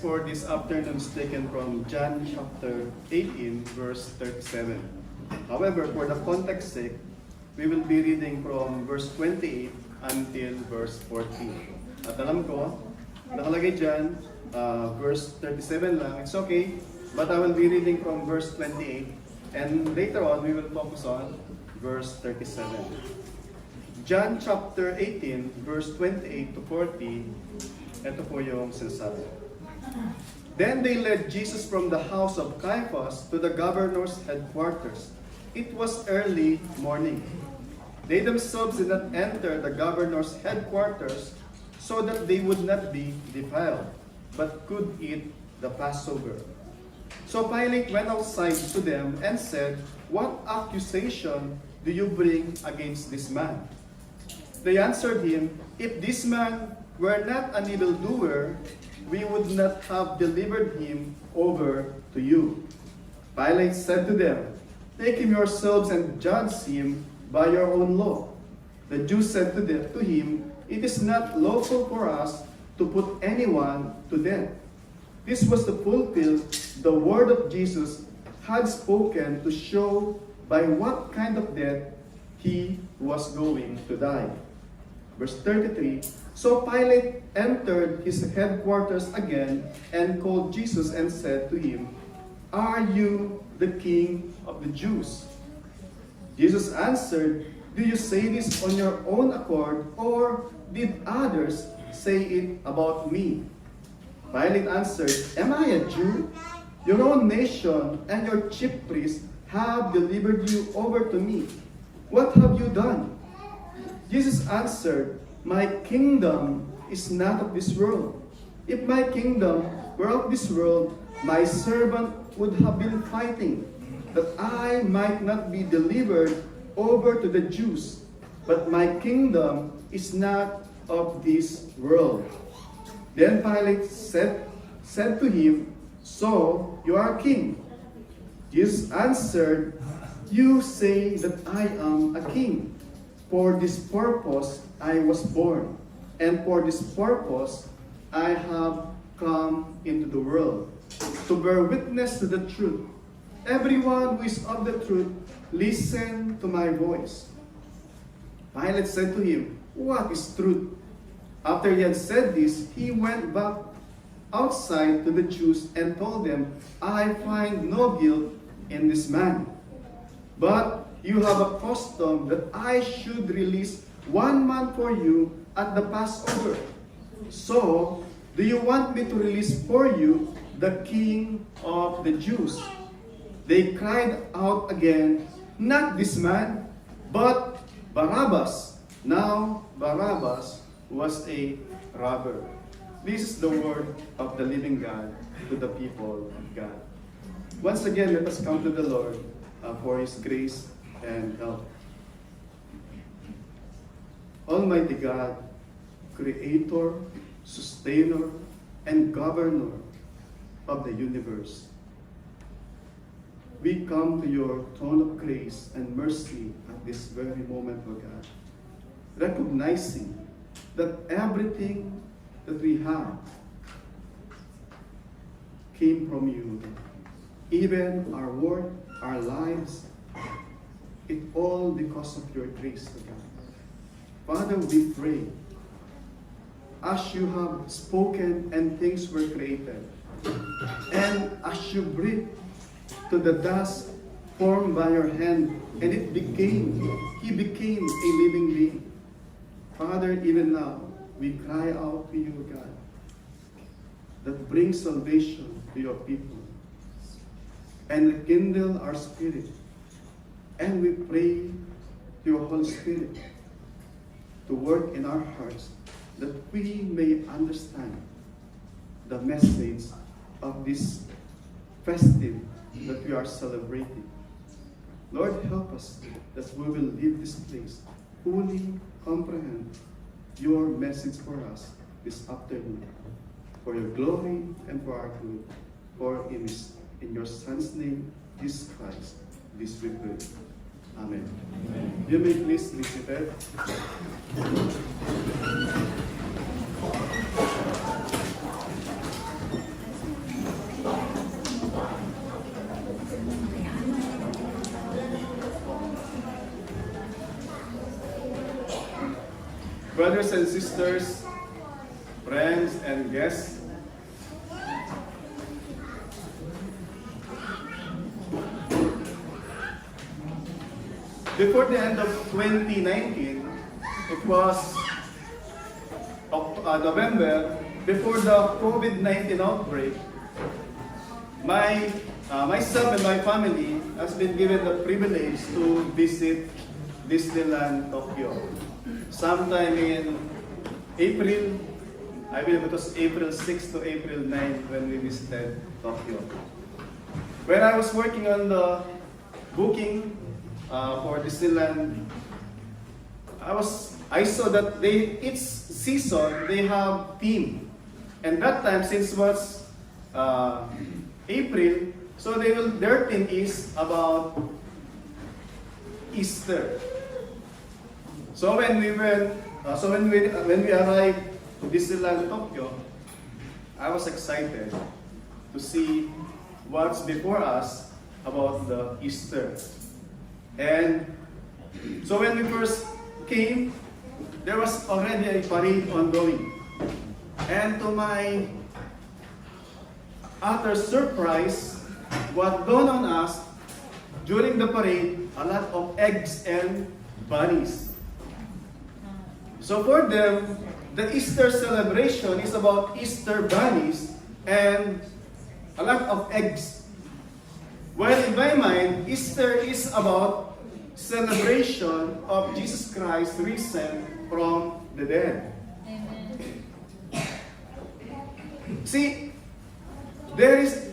for this afternoon is taken from John chapter 18, verse 37. However, for the context sake, we will be reading from verse 28 until verse 14. At alam ko, nakalagay dyan, verse 37 lang. It's okay, but I will be reading from verse 28. And later on, we will focus on verse 37. John chapter 18, verse 28 to 40, ito po yung sinasabi. Then they led Jesus from the house of Caiaphas to the governor's headquarters. It was early morning. They themselves did not enter the governor's headquarters so that they would not be defiled, but could eat the Passover. So Pilate went outside to them and said, "What accusation do you bring against this man?" They answered him, "If this man were not an evildoer, we would not have delivered him over to you." Pilate said to them, "Take him yourselves and judge him by your own law." The Jews said to him, "It is not lawful for us to put anyone to death." This was to fulfill the word of Jesus had spoken to show by what kind of death he was going to die. Verse 33, so Pilate entered his headquarters again and called Jesus and said to him, "Are you the king of the Jews?" Jesus answered, "Do you say this on your own accord, or did others say it about me?" Pilate answered, "Am I a Jew? Your own nation and your chief priests have delivered you over to me. What have you done?" Jesus answered, "My kingdom is not of this world. If my kingdom were of this world, my servant would have been fighting, that I might not be delivered over to the Jews. But my kingdom is not of this world." Then Pilate said to him, "So you are king?" Jesus answered, "You say that I am a king. For this purpose I was born, and for this purpose I have come into the world, to bear witness to the truth. Everyone who is of the truth, listen to my voice." Pilate said to him, "What is truth?" After he had said this, he went back outside to the Jews and told them, "I find no guilt in this man. But you have a custom that I should release one man for you at the Passover. So, do you want me to release for you the king of the Jews?" They cried out again, "Not this man, but Barabbas." Now, Barabbas was a robber. This is the word of the living God to the people of God. Once again, let us come to the Lord for His grace and help. Almighty God, Creator, Sustainer, and Governor of the universe, we come to your throne of grace and mercy at this very moment, O God, recognizing that everything that we have came from you. Even our work, our lives, it all because of your grace, O God. Father, we pray, as you have spoken and things were created, and as you breathed to the dust formed by your hand, and he became a living being. Father, even now, we cry out to you, God, that brings salvation to your people, and rekindle our spirit. And we pray to your Holy Spirit to work in our hearts, that we may understand the message of this festive that we are celebrating. Lord, help us that we will leave this place fully comprehend your message for us this afternoon, for your glory and for our good. For in your Son's name, Jesus Christ, this we pray. Amen. Amen. You may please be seated. brothers and sisters, friends and guests, before the end of 2019, it was November, before the COVID-19 outbreak, myself and my family has been given the privilege to visit Disneyland Tokyo. Sometime in April, I believe it was April 6 to April 9 when we visited Tokyo. When I was working on the booking for Disneyland, I saw that each season they have theme, and that time since it was April, so their theme is about Easter. So when we arrived to Disneyland Tokyo, I was excited to see what's before us about the Easter. And so when we first came, there was already a parade ongoing. And to my utter surprise, what dawned on us during the parade, a lot of eggs and bunnies. So for them, the Easter celebration is about Easter bunnies and a lot of eggs. While in my mind, Easter is about celebration of Jesus Christ risen from the dead. Amen. See, there is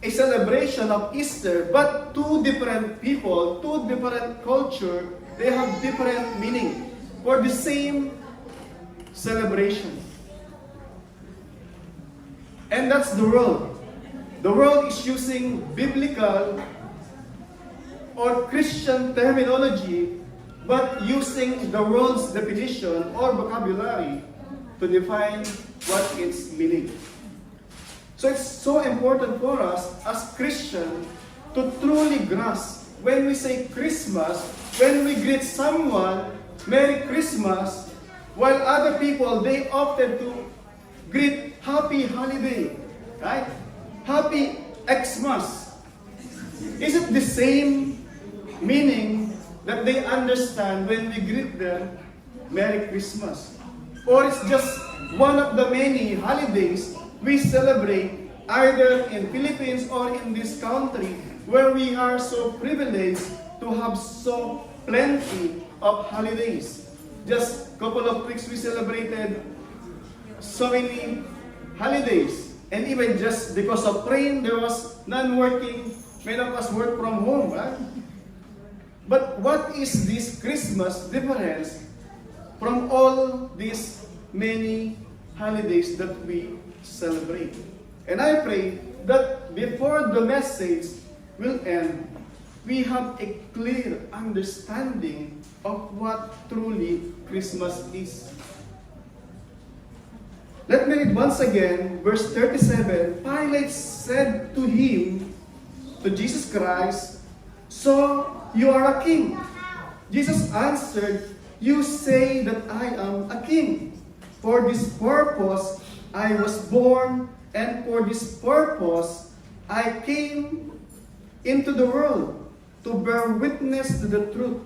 a celebration of Easter, but two different people, two different culture, they have different meaning for the same celebration. And that's the world. The world is using biblical or Christian terminology, but using the world's definition or vocabulary to define what its meaning. So it's so important for us as Christians to truly grasp when we say Christmas, when we greet someone, Merry Christmas, while other people, they opted to greet Happy Holiday, right? Happy Xmas. Is it the same meaning that they understand when we greet them Merry Christmas? Or it's just one of the many holidays we celebrate either in Philippines or in this country where we are so privileged to have so plenty of holidays. Just a couple of weeks we celebrated so many holidays. And even just because of rain, there was non-working, many of us work from home, right? But what is this Christmas difference from all these many holidays that we celebrate? And I pray that before the message will end, we have a clear understanding of what truly Christmas is. Let me read once again, verse 37. Pilate said to him, to Jesus Christ, "So you are a king?" Jesus answered, "You say that I am a king. For this purpose I was born, and for this purpose I came into the world, to bear witness to the truth.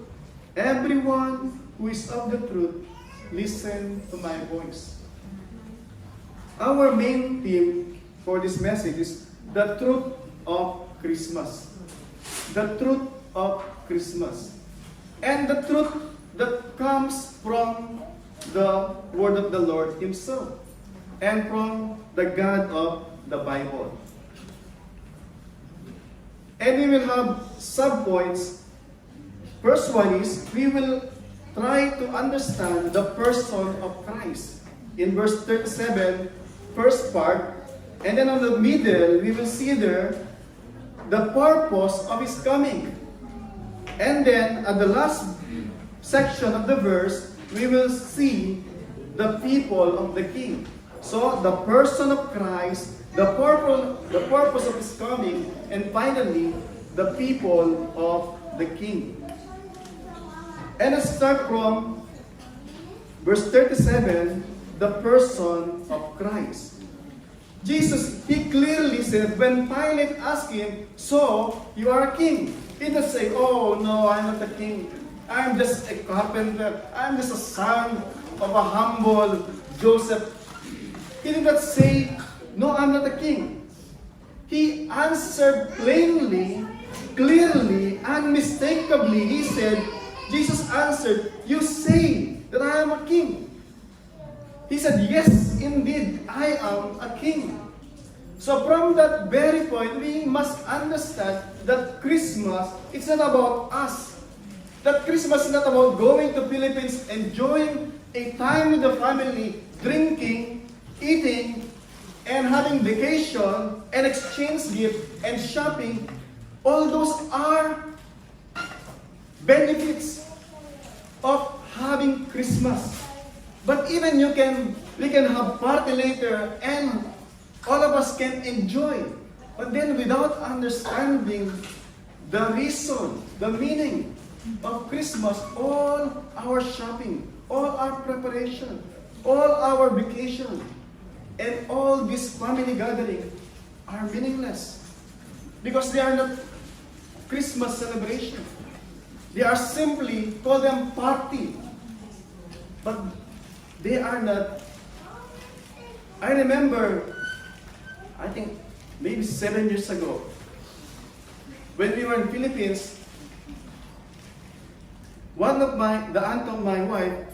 Everyone who is of the truth, listen to my voice." Our main theme for this message is the truth of Christmas. The truth of Christmas. And the truth that comes from the word of the Lord Himself and from the God of the Bible. And we will have sub-points. First one is, we will try to understand the person of Christ. In verse 37, first part, and then on the middle, we will see there the purpose of His coming. And then at the last section of the verse, we will see the people of the King. So the person of Christ, the purpose of His coming, and finally, the people of the King. And let's start from verse 37, the person of Christ. Jesus, he clearly said, when Pilate asked him, so, you are a king. He didn't say, oh, no, I'm not a king. I'm just a carpenter. I'm just a son of a humble Joseph. He did not say, no, I'm not a king. He answered plainly, clearly, unmistakably. He said, Jesus answered, you say that I am a king. He said, yes, indeed, I am a king. So from that very point, we must understand that Christmas, it's not about us. That Christmas is not about going to Philippines, enjoying a time with the family, drinking, eating, and having vacation, and exchange gift, and shopping. All those are benefits of having Christmas. But even we can have party later, and all of us can enjoy. But then without understanding the reason, the meaning of Christmas, all our shopping, all our preparation, all our vacation, and all this family gathering are meaningless. Because they are not Christmas celebration. They are simply, call them party. But they are not. I remember, I think maybe 7 years ago, when we were in Philippines, the aunt of my wife,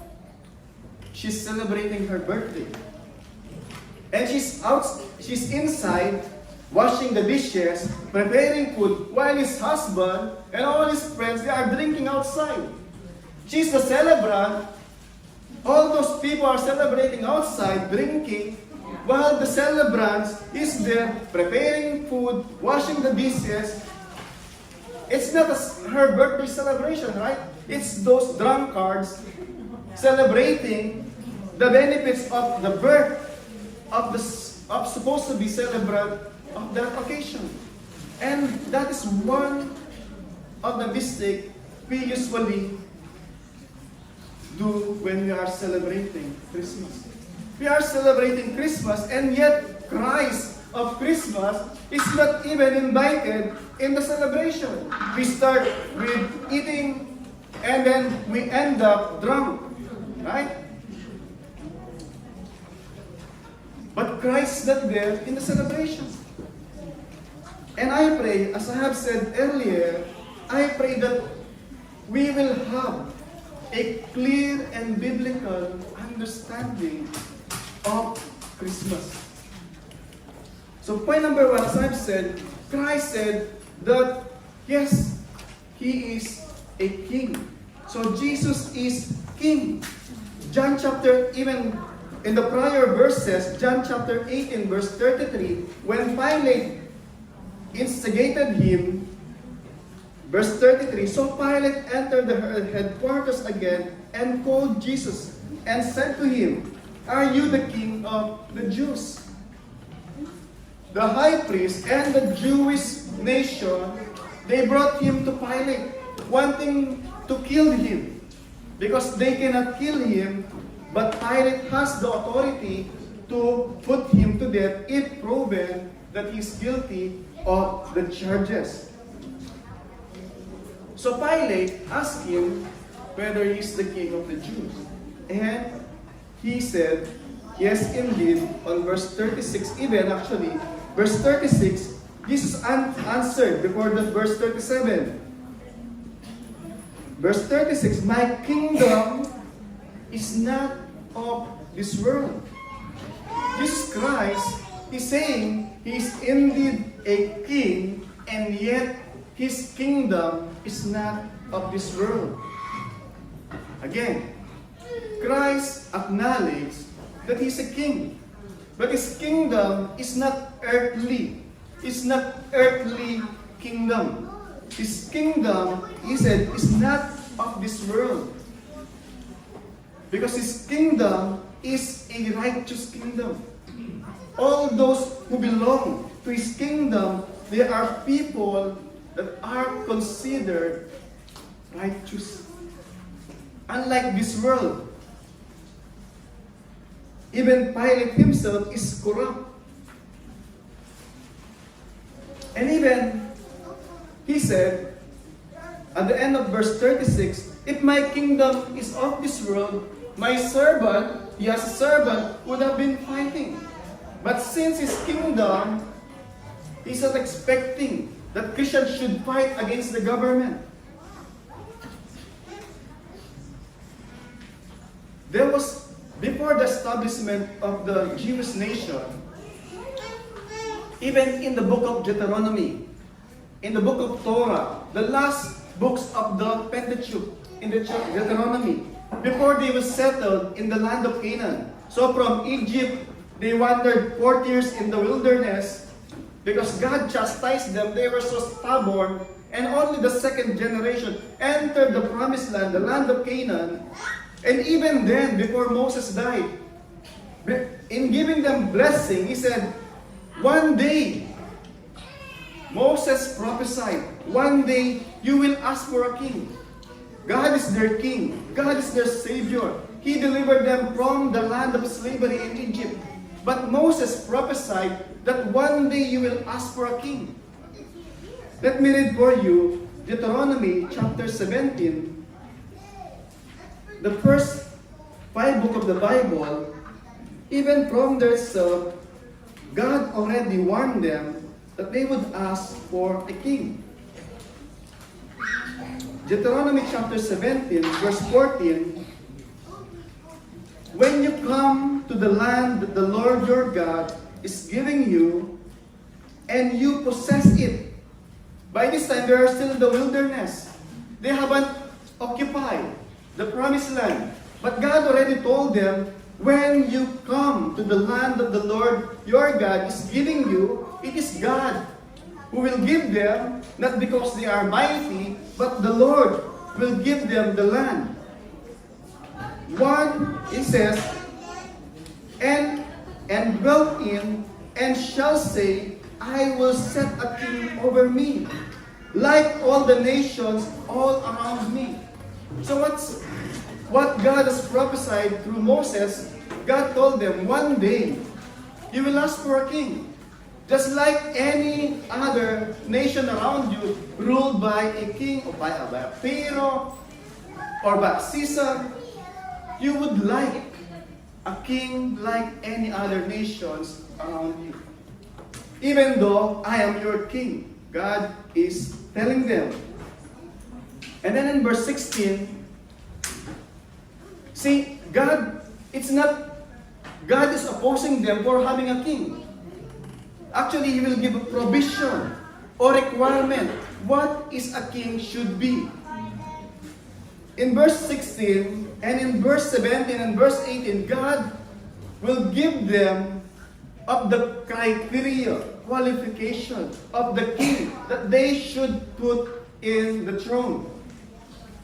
she's celebrating her birthday. And she's inside, washing the dishes, preparing food, while his husband and all his friends, they are drinking outside. She's the celebrant. All those people are celebrating outside, drinking, while the celebrant is there preparing food, washing the dishes. It's not her birthday celebration, right? It's those drunkards celebrating the benefits of the birth of supposed to be celebrant of that occasion. And that is one of the mistakes we usually do when we are celebrating Christmas. We are celebrating Christmas, and yet Christ of Christmas is not even invited in the celebration. We start with eating, and then we end up drunk, right? But Christ is not there in the celebration. And I pray, as I have said earlier, I pray that we will have a clear and biblical understanding of Christmas. So point number 1, as I've said, Christ said that, yes, He is a king. So Jesus is king. John chapter, even in the prior verses, John chapter 18, verse 33, when Pilate instigated him, verse 33, so Pilate entered the headquarters again and called Jesus and said to him, are you the king of the Jews? The high priest and the Jewish nation, they brought him to Pilate, wanting to kill him, because they cannot kill him, but Pilate has the authority to put him to death if proven that he's guilty of the charges. So Pilate asked him whether he's the king of the Jews. And he said, yes, indeed, on verse 36, even actually, verse 36, Jesus answered before the verse 37. Verse 36, my kingdom is not of this world. Jesus Christ is saying he is indeed a king, and yet his kingdom is not of this world. Again, Christ acknowledged that he's a king, but his kingdom is not earthly. It's not earthly kingdom. His kingdom, he said, is not of this world. Because his kingdom is a righteous kingdom. All those who belong to his kingdom, they are people that are considered righteous. Unlike this world, Even Pilate himself is corrupt. And even, he said, at the end of verse 36, if my kingdom is of this world, my servant, he has a servant, would have been fighting. But since his kingdom, he's not expecting that Christians should fight against the government. There was, before the establishment of the Jewish nation, even in the book of Deuteronomy, in the book of Torah, the last books of the Pentateuch, in the Deuteronomy, before they were settled in the land of Canaan. So from Egypt, they wandered 40 years in the wilderness because God chastised them. They were so stubborn, and only the second generation entered the promised land, the land of Canaan. And even then, before Moses died, in giving them blessing, he said, one day, Moses prophesied, one day you will ask for a king. God is their king. God is their savior. He delivered them from the land of slavery in Egypt. But Moses prophesied that one day you will ask for a king. Let me read for you Deuteronomy chapter 17. The first 5 books of the Bible, even from their self, God already warned them that they would ask for a king. Deuteronomy chapter 17, verse 14, when you come to the land that the Lord your God is giving you, and you possess it. By this time, they are still in the wilderness. They haven't occupied the promised land. But God already told them, when you come to the land that the Lord your God is giving you, it is God who will give them, not because they are mighty, but the Lord will give them the land. One, it says, and dwell in, and shall say, I will set a king over me, like all the nations all around me. So what God has prophesied through Moses, God told them, one day, you will ask for a king. Just like any other nation around you, ruled by a king, or by a Pharaoh, or by a Caesar, you would like a king like any other nations around you. Even though I am your king, God is telling them. And then in verse 16, see, God is opposing them for having a king. Actually, He will give a provision or requirement what is a king should be. In verse 16 and in verse 17 and verse 18, God will give them of the criteria, qualification of the king that they should put in the throne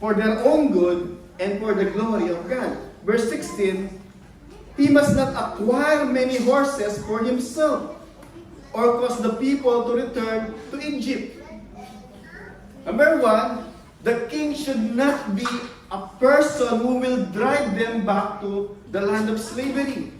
for their own good and for the glory of God. Verse 16, he must not acquire many horses for himself or cause the people to return to Egypt. Number 1, the king should not be a person who will drive them back to the land of slavery.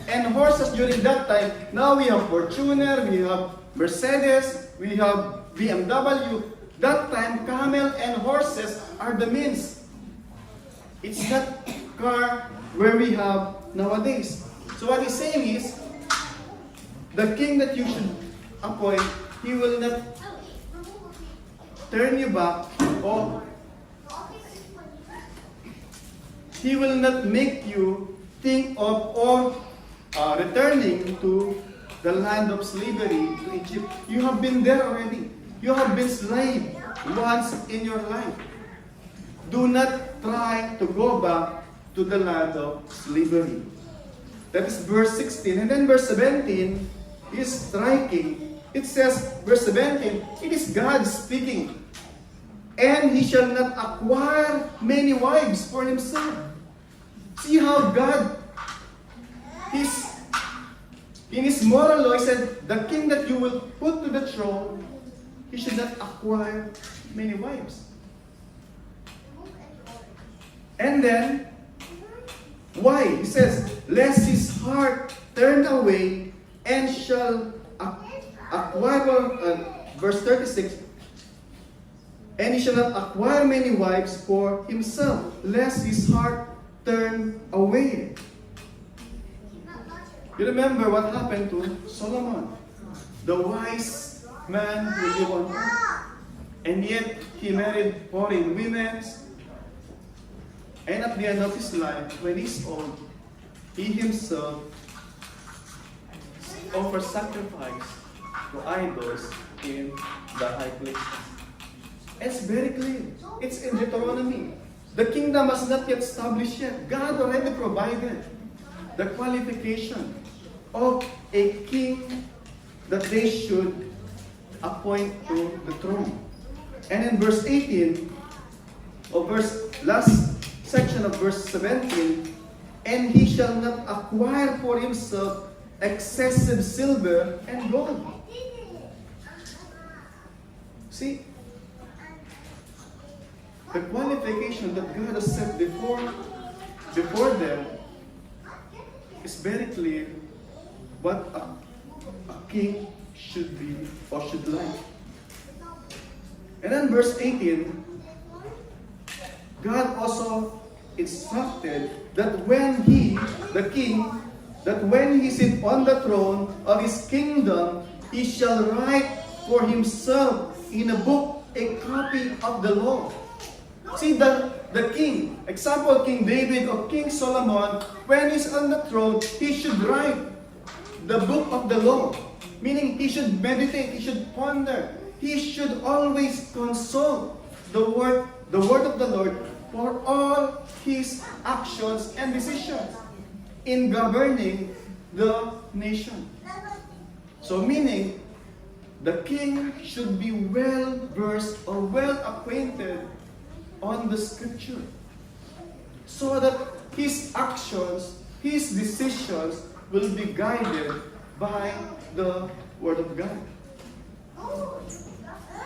And horses during that time, now we have Fortuner, we have Mercedes, we have BMW. That time, camel and horses are the means. It's not car where we have nowadays. So what he's saying is, the king that you should appoint, he will not turn you back, or he will not make you think of or returning to the land of slavery to Egypt. You have been there already. You have been slave once in your life. Do not try to go back to the land of slavery. That is verse 16. And then verse 17 is striking. It says, verse 17, it is God speaking. And he shall not acquire many wives for himself. See how God is, in his moral law, he said, the king that you will put to the throne, he should not acquire many wives. And then, Why? He says, lest his heart turn away and shall acquire, verse 36, and he shall not acquire many wives for himself, lest his heart turn away. You remember what happened to Solomon? The wise man who lived on earth. And yet, he married foreign women. And at the end of his life, when he's old, he himself offers sacrifice to idols in the high places. It's very clear. It's in Deuteronomy. The kingdom was not yet established yet. God already provided the qualification of a king that they should appoint to the throne. And in verse 18, or last section of verse 17, and he shall not acquire for himself excessive silver and gold. See, the qualification that God has set before them is very clear what a king should be or should like. And then verse 18, God also instructed that when he, the king, that when he sit on the throne of his kingdom, he shall write for himself in a book a copy of the law. See, the king, example, King David or King Solomon, when he's on the throne, he should write the book of the law. Meaning, he should meditate, he should ponder, he should always consult the word of the Lord for all his actions and decisions in governing the nation. So meaning, the king should be well versed or well acquainted on the scripture, so that his actions, his decisions will be guided by the Word of God.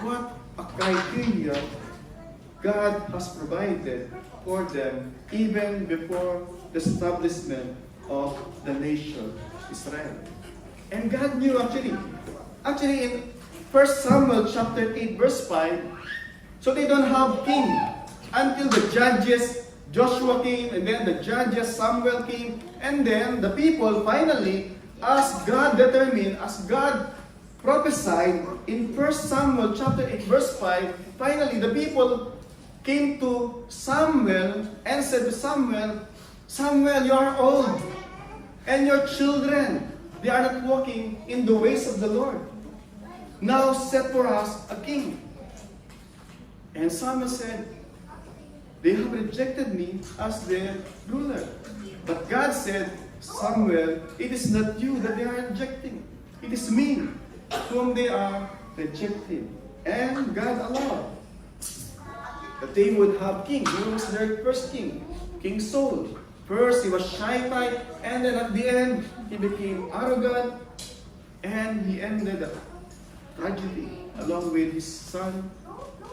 What a criteria God has provided for them even before the establishment of the nation Israel. And God knew actually in 1 Samuel chapter 8 verse 5, so they don't have king until the judges Joshua came, and then the judges Samuel came, and then the people finally, as God determined, as God prophesied in 1 Samuel chapter 8 verse 5, finally the people came to Samuel and said to Samuel, Samuel, you are old, and your children, they are not walking in the ways of the Lord. Now set for us a king. And Samuel said, they have rejected me as their ruler. But God said, Samuel, it is not you that they are rejecting. It is me whom they are rejecting. And God allowed that they would have king. Who was their first king? King Saul. First, he was shy type, and then at the end, he became arrogant, and he ended up tragedy along with his son,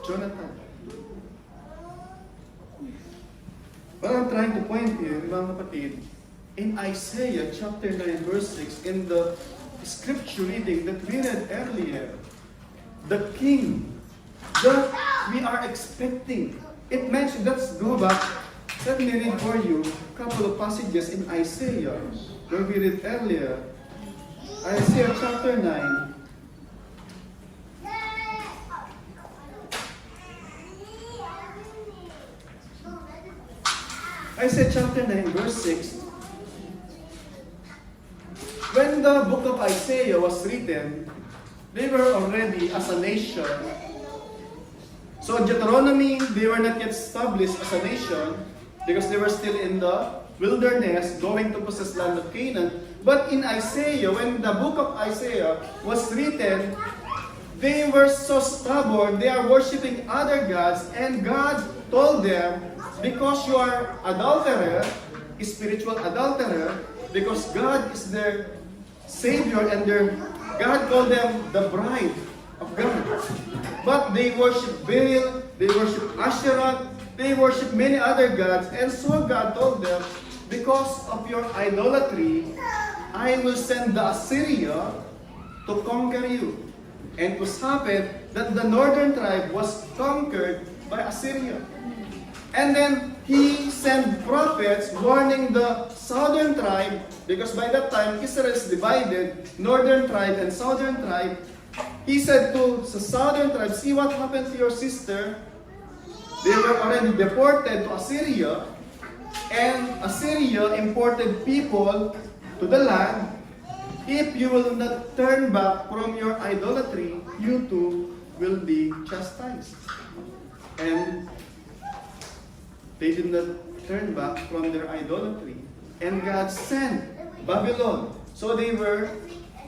Jonathan. What I'm trying to point here, mga kapatid, in Isaiah chapter 9 verse 6, in the scripture reading that we read earlier, the king that we are expecting, it mentioned, let's go back, let me read for you a couple of passages in Isaiah, where we read earlier, Isaiah chapter 9, Isaiah chapter 9 verse 6, when the book of Isaiah was written, they were already as a nation. So Deuteronomy, they were not yet established as a nation because they were still in the wilderness going to possess land of Canaan. But in Isaiah, when the book of Isaiah was written, they were so stubborn, they are worshiping other gods, and God told them, because you are adulterer, spiritual adulterer, because God is their Savior and God called them the bride of God. But they worship Baal, they worship Asherah, they worship many other gods, and so God told them, because of your idolatry, I will send the Assyria to conquer you. And it was happened that the northern tribe was conquered by Assyria. And then he sent prophets warning the southern tribe, because by that time Israel is divided, northern tribe and southern tribe. He said to the southern tribe, see what happened to your sister. They were already deported to Assyria, and Assyria imported people to the land. If you will not turn back from your idolatry, you too will be chastised. And they did not turn back from their idolatry. And God sent Babylon. So they were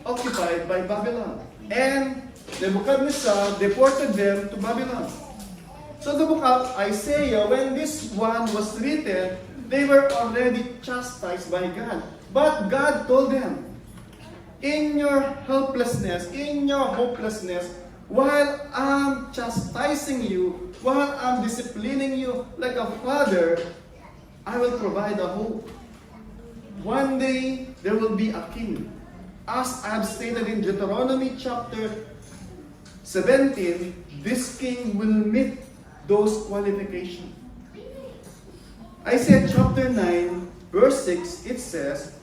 occupied by Babylon. And Nebuchadnezzar deported them to Babylon. So the book of Isaiah, when this one was written, they were already chastised by God. But God told them, in your helplessness, in your hopelessness, while I'm chastising you, while I'm disciplining you like a father, I will provide a hope. One day, there will be a king. As I've stated in Deuteronomy chapter 17, this king will meet those qualifications. Isaiah chapter 9, verse 6, it says,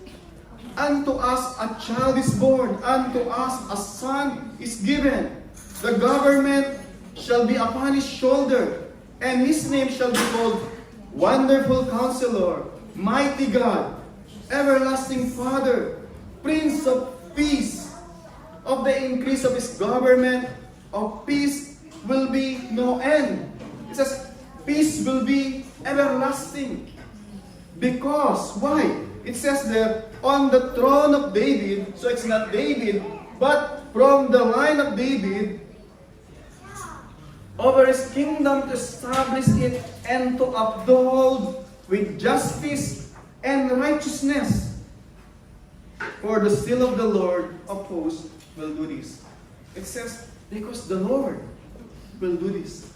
unto us a child is born, unto us a son is given. The government shall be upon his shoulder, and his name shall be called Wonderful Counselor, Mighty God, Everlasting Father, Prince of Peace. Of the increase of his government, of peace will be no end. It says, peace will be everlasting. Because, why? It says there, on the throne of David, so it's not David, but from the line of David, over his kingdom to establish it and to uphold with justice and righteousness. For the seal of the Lord of hosts will do this. It says, because the Lord will do this.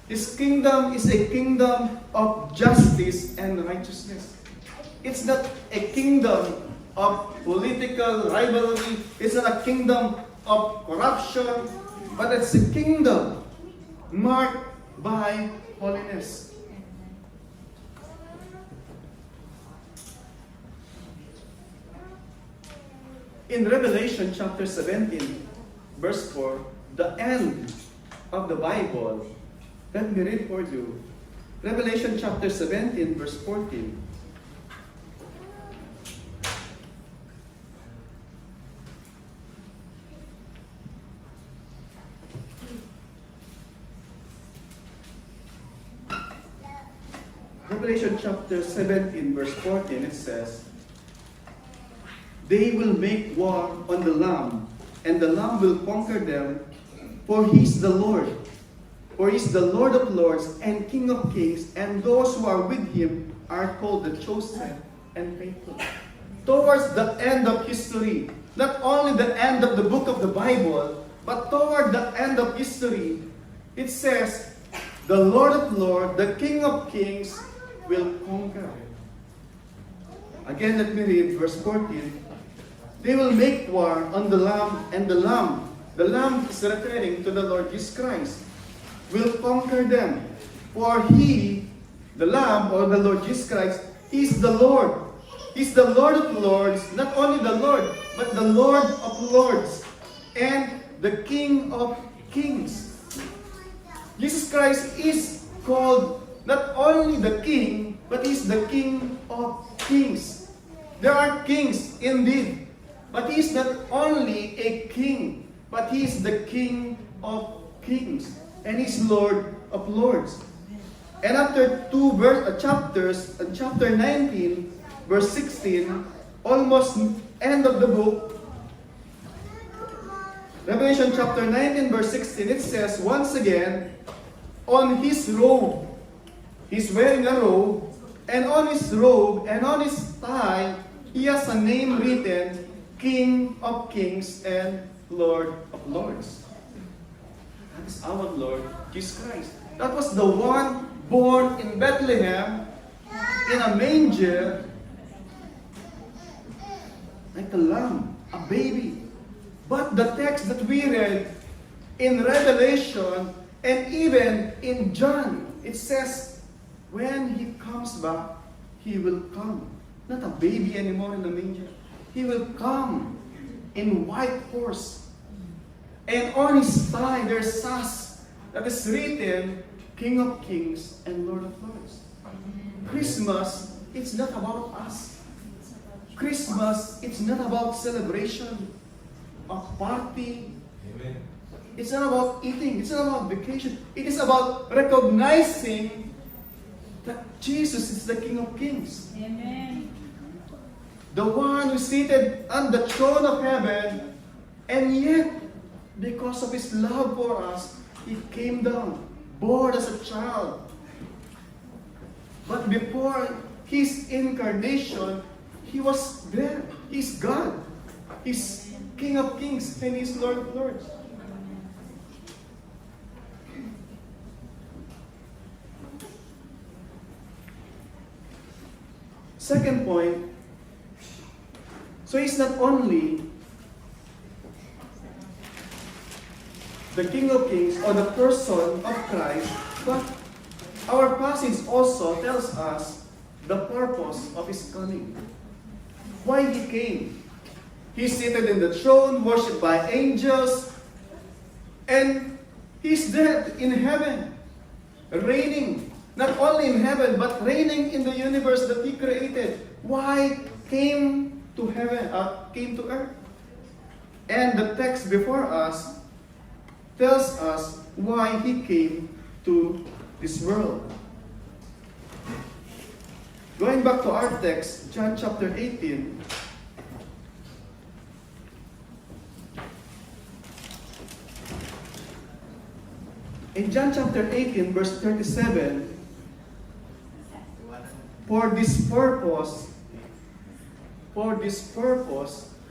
His kingdom is a kingdom of justice and righteousness. It's not a kingdom of political rivalry. It's not a kingdom of corruption. But it's a kingdom marked by holiness. In Revelation chapter 17, verse 4, the end of the Bible, let me read for you. Revelation chapter 17, verse 14. Revelation chapter 17, verse 14, it says, they will make war on the Lamb, and the Lamb will conquer them, for he is the Lord. For he is the Lord of lords and King of kings, and those who are with him are called the chosen and faithful. Towards the end of history, not only the end of the book of the Bible, but toward the end of history, it says, the Lord of lords, the King of kings, will conquer. Again, let me read verse 14. They will make war on the Lamb, and the Lamb is referring to the Lord Jesus Christ, will conquer them. For he, the Lamb or the Lord Jesus Christ, is the Lord. He's the Lord of lords, not only the Lord, but the Lord of lords, and the King of kings. Jesus Christ is called not only the King, but He's the King of kings. There are kings indeed, but He is not only a king, but He is the King of kings, and He's Lord of lords. And after two chapters, chapter 19, verse 16, almost end of the book, Revelation chapter 19, verse 16, it says, once again, on his robe, he's wearing a robe, and on his robe and on his thigh, he has a name written, King of kings and Lord of lords. That is our Lord Jesus Christ. That was the one born in Bethlehem, in a manger, like a lamb, a baby. But the text that we read in Revelation and even in John, it says, when He comes back, He will come. Not a baby anymore in the manger. He will come in white horse. And on His thigh there's sash that is written, King of Kings and Lord of Lords. Christmas, it's not about us. Christmas, it's not about celebration, a party. Amen. It's not about eating. It's not about vacation. It is about recognizing that Jesus is the King of Kings. Amen. The one who is seated on the throne of heaven, and yet, because of His love for us, He came down, born as a child. But before His incarnation, He was there. He's God. He's King of Kings and He's Lord of Lords. Second point, so He's not only the King of Kings or the person of Christ, but our passage also tells us the purpose of His coming. Why He came. He's seated in the throne, worshipped by angels, and He's there in heaven, reigning. Not only in heaven, but reigning in the universe that He created. Why came to heaven, came to earth? And the text before us tells us why He came to this world. Going back to our text, John chapter 18. In John chapter 18, verse 37, for this purpose,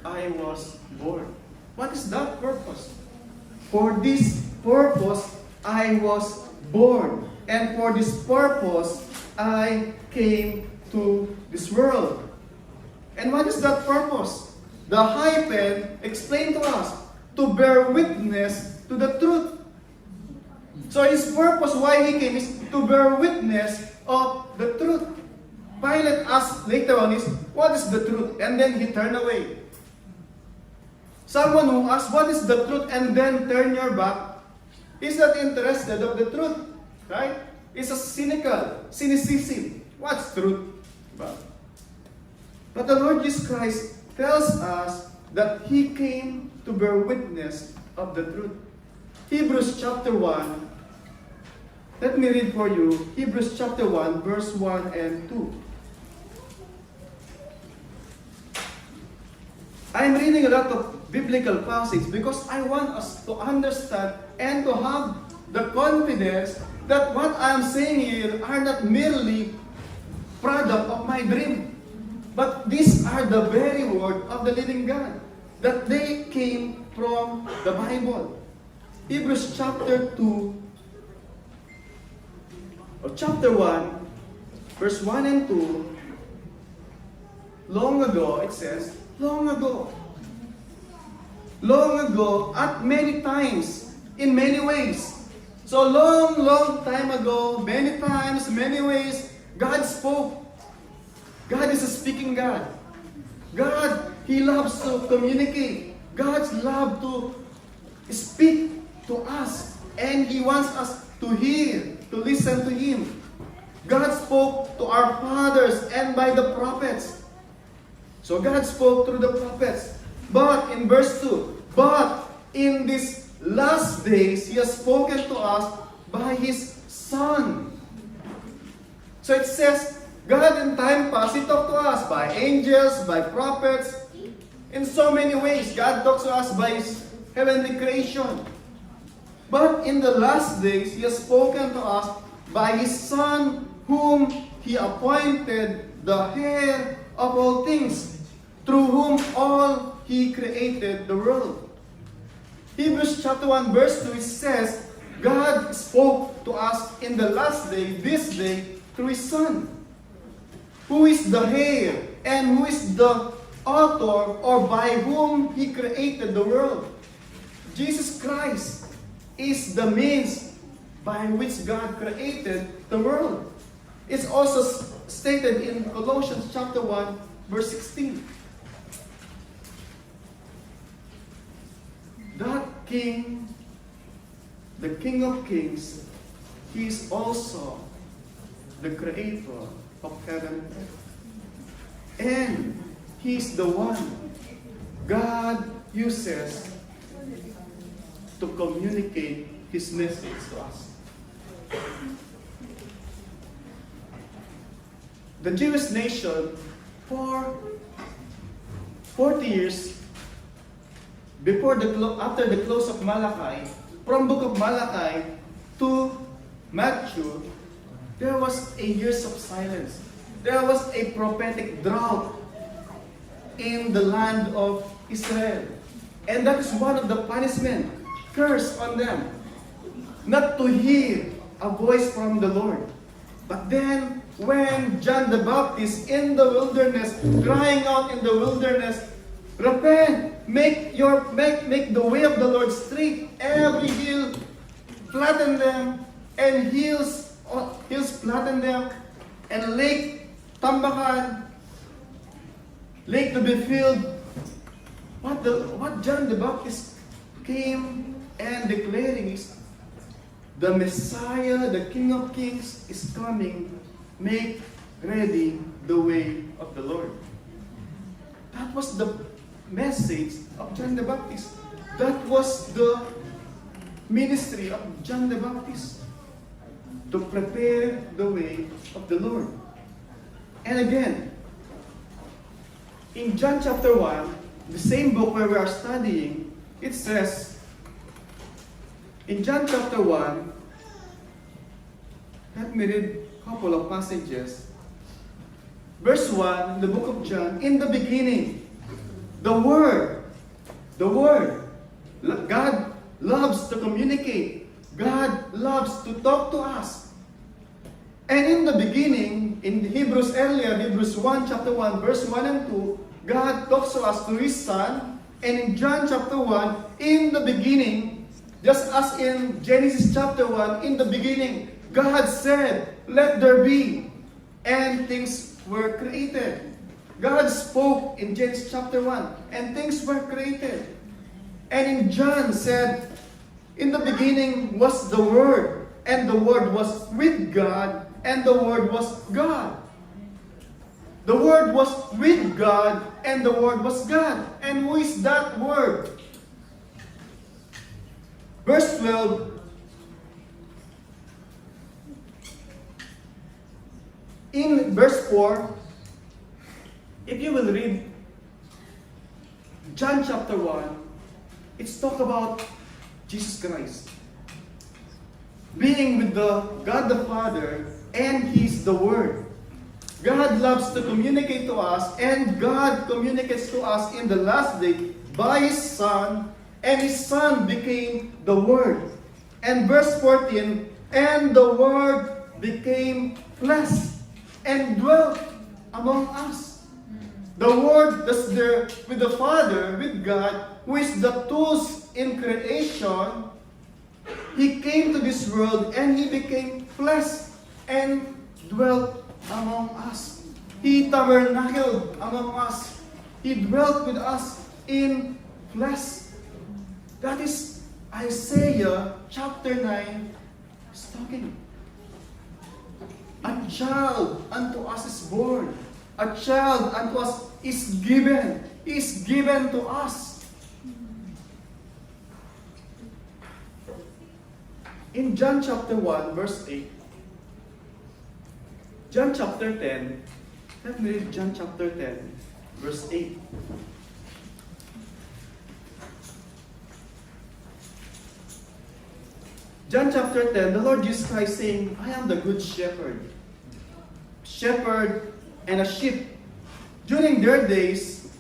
I was born. What is that purpose? For this purpose, I was born. And for this purpose, I came to this world. And what is that purpose? The hyphen explained to us, to bear witness to the truth. So His purpose why He came is to bear witness of the truth. Pilate asked later on what is the truth? And then he turned away. Someone who asks, what is the truth? And then turn your back, is not interested of the truth. Right? It's a cynicism. What's truth? But the Lord Jesus Christ tells us that He came to bear witness of the truth. Hebrews chapter 1. Let me read for you Hebrews chapter 1, verse 1 and 2. I'm reading a lot of biblical passages because I want us to understand and to have the confidence that what I'm saying here are not merely product of my dream, but these are the very word of the living God, that they came from the Bible. Hebrews chapter 2, or chapter 1, verse 1 and 2, long ago, it says, long ago, at many times, in many ways. So long time ago, many times, many ways, God spoke. God is a speaking God. God, He loves to communicate. God's love to speak to us. And He wants us to hear, to listen to Him. God spoke to our fathers and by the prophets. So God spoke through the prophets. But in verse 2, but in these last days, He has spoken to us by His Son. So it says, God in time past, He talked to us by angels, by prophets. In so many ways, God talks to us by His heavenly creation. But in the last days, He has spoken to us by His Son, whom He appointed the heir of all things, through whom all He created the world. Hebrews chapter 1 verse 2, it says, God spoke to us in the last day, this day, through His Son, who is the heir and who is the author or by whom He created the world. Jesus Christ is the means by which God created the world. It's also stated in Colossians chapter 1, verse 16. That King, the King of Kings, He is also the Creator of heaven and earth. And He's the one God uses to communicate His message to us. The Jewish nation, for 40 years, after the close of Malachi, from book of Malachi to Matthew, there was a years of silence. There was a prophetic drought in the land of Israel. And that is one of the punishment, curse on them, not to hear a voice from the Lord. But then, when John the Baptist in the wilderness, crying out in the wilderness, repent, make the way of the Lord straight, every hill, flatten them, and hills flatten them, and lake Tambakan, lake to be filled. What John the Baptist came and declaring is, the Messiah, the King of Kings is coming. Make ready the way of the Lord. That was the message of John the Baptist. That was the ministry of John the Baptist, to prepare the way of the Lord. And again, in John chapter 1, the same book where we are studying, it says, in John chapter 1, let me read a couple of passages. Verse 1, the book of John, in the beginning, the Word, God loves to communicate. God loves to talk to us. And in the beginning, in Hebrews 1, chapter 1, verse 1 and 2, God talks to us through His Son. And in John chapter 1, in the beginning, just as in Genesis chapter 1, in the beginning, God said, let there be, and things were created. God spoke in Genesis chapter 1, and things were created. And in John said, in the beginning was the Word, and the Word was with God, and the Word was God. The Word was with God, and the Word was God. And who is that Word? Verse 12, in verse 4, if you will read John chapter 1, it's talk about Jesus Christ being with the God the Father, and He's the Word. God loves to communicate to us, and God communicates to us in the last day by His Son, and His Son became the Word. And verse 14, and the Word became flesh and dwelt among us. The Word that's there with the Father, with God, who is the tools in creation, He came to this world and He became flesh and dwelt among us. He tabernacled among us. He dwelt with us in flesh. That is Isaiah chapter 9 is talking. A child unto us is born. A child unto us is given. Is given to us. In John chapter 1, verse 8, John chapter 10, let me read John chapter 10, verse 8. John chapter 10, the Lord Jesus Christ saying, I am the good shepherd. Shepherd and a sheep. During their days,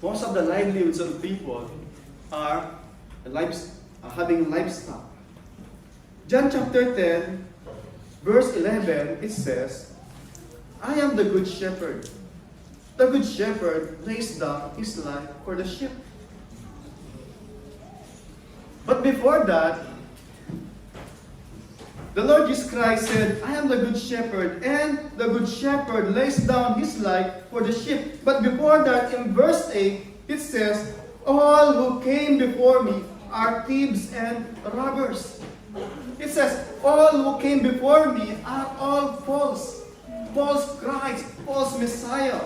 most of the livelihoods of people are having livestock. John chapter 10, verse 11, it says, I am the good shepherd. the good shepherd lays down his life for the sheep. But before that, the Lord Jesus Christ said, I am the good shepherd, and the good shepherd lays down his life for the sheep. But before that, in verse 8, it says, all who came before me are thieves and robbers. It says, all who came before me are all false Christ, false Messiah.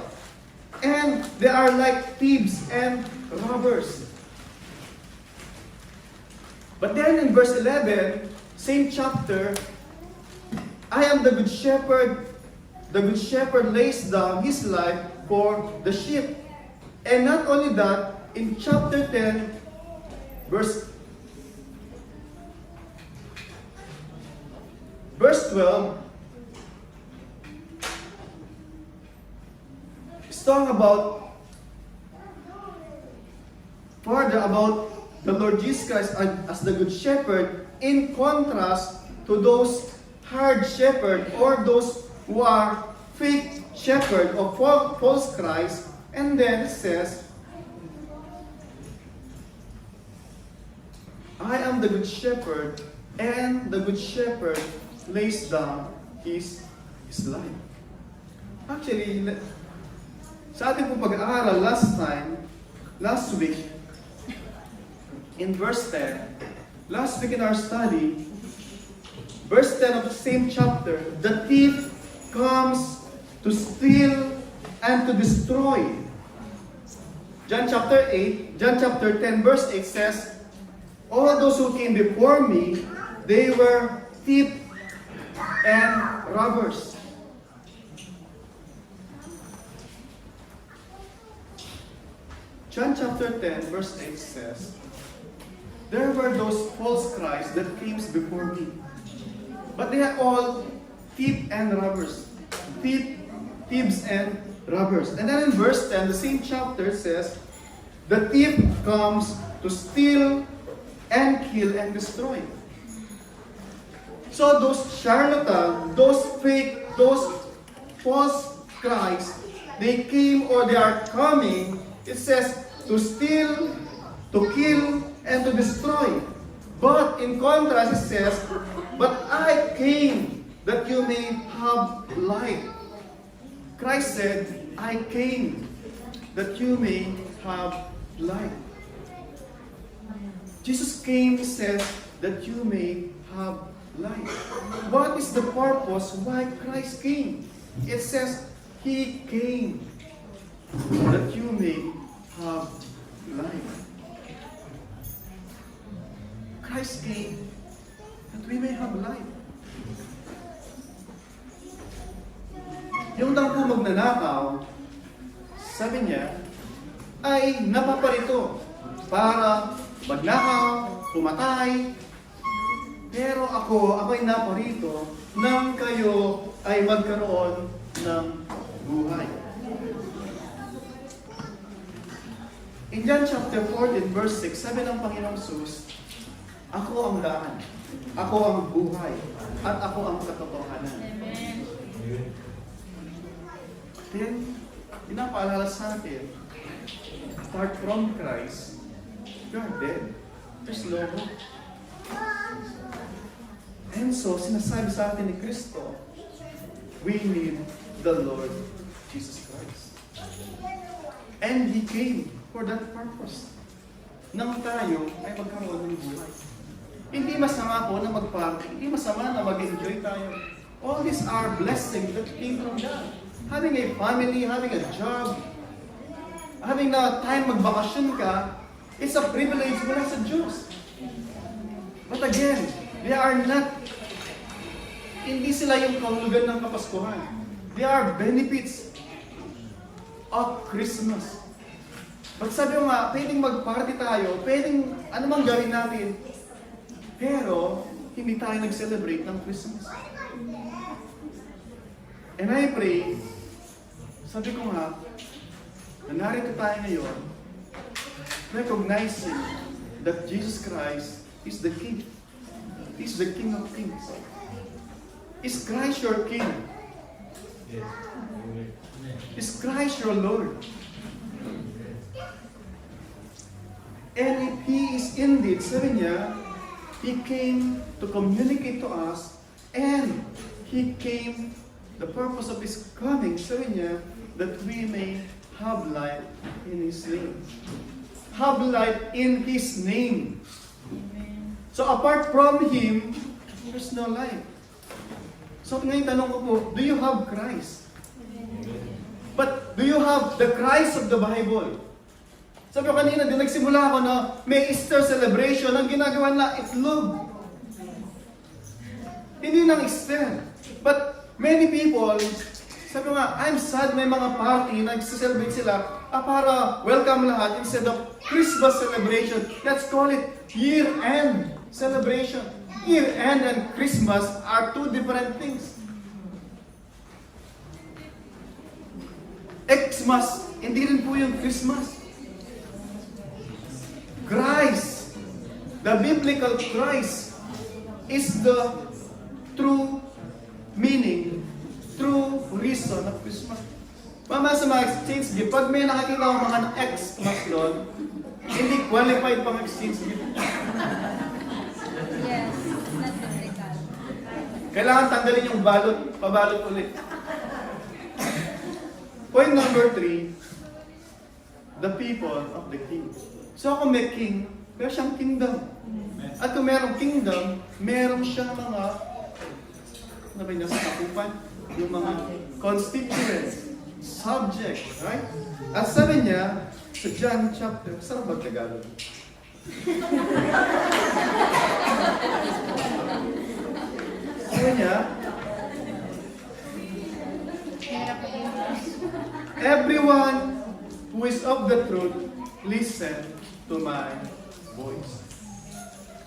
And they are like thieves and robbers. But then in verse 11, same chapter, I am the good shepherd. The good shepherd lays down his life for the sheep. And not only that, in chapter 10, verse 12, it's talking about further about the Lord Jesus Christ as the good shepherd, in contrast to those hard shepherd or those who are fake shepherd or false Christ. And then it says, I am the good shepherd, and the good shepherd lays down his life. Actually, sa ating pong pag-aaral last week, in verse 10, last week in our study, verse 10 of the same chapter, the thief comes to steal and to destroy. John chapter 10, verse 8 says, all those who came before me, they were thieves and robbers. John chapter 10, verse 8 says, there were those false Christs that came before me. But they are all thieves and robbers. Thieves and robbers. And then in verse 10, the same chapter says, the thief comes to steal and kill and destroy. So those charlatans, those fake, those false Christs, they came or they are coming, it says, to steal, to kill, and to destroy. But in contrast, it says, but I came that you may have life. Christ said, I came that you may have life. Jesus came, he says, that you may have life. What is the purpose why Christ came? It says, he came that you may have life. Christ came that we may have life. Yung daw po magnanakaw, sabi niya, ay napaparito para magnakaw, pumatay. Pero ako'y naparito nang kayo ay magkaroon ng buhay. In John chapter 14, verse 6, sabi ng Panginoong Jesus, ako ang daan, ako ang buhay, at ako ang katotohanan. Amen. Then, pinapaalala sa atin, apart from Christ, you are dead. There's no hope. And so, sinasabi sa atin ni Kristo, we need the Lord Jesus Christ. And He came for that purpose. Nang tayo ay magkaroon ng buhay. Hindi masama po na mag-party. Hindi masama na mag-enjoy tayo. All these are blessings that came from God. Having a family, having a job, having na time magbakasyon ka, it's a privilege mula sa Diyos. But again, they are not, hindi sila yung kahulugan ng Kapaskuhan. They are benefits of Christmas. But sabi ko nga, pwedeng mag-party tayo, pwedeng anumang gawin natin, pero hindi tayo nag-celebrate ng Christmas. And I pray, sabi ko nga, na narito tayo ngayon, recognizing that Jesus Christ is the King. He's the King of Kings. Is Christ your King? is Christ your Lord. And if He is indeed, sabi niya, He came to communicate to us, and He came, the purpose of His coming, sabi niya, that we may have life in His name. Have life in His name. So apart from Him, there's no life. So ngayon tanong ko po, do you have Christ? But do you have the Christ of the Bible? Sabi ko kanina, din nagsimula ako na may Easter celebration, ang ginagawa na itlog. Hindi nang Easter. But many people, sabi ko nga, I'm sad may mga party, nag-celebrate sila para welcome lahat instead of Christmas celebration. Let's call it year-end celebration. Year-end and Christmas are two different things. Xmas, hindi rin po yung Christmas. Christ, the biblical Christ, is the true meaning, true reason of Christmas. Mama sa mga exchange gift, pag may nakakita ko mga Xmas doon, hindi qualified pang exchange gift. Yes, not biblical. Kailangan tanggalin yung balot, pabalot ulit. Point number 3, the people of the king. So kung may king, meron siyang kingdom. At kung merong kingdom, meron siyang mga, ano ba yung nasa kapupan? Yung mga constituents, subjects, right? At sabi niya, sa John chapter, saan ba Tagalog? Sabi niya, everyone who is of the truth, listen to my voice.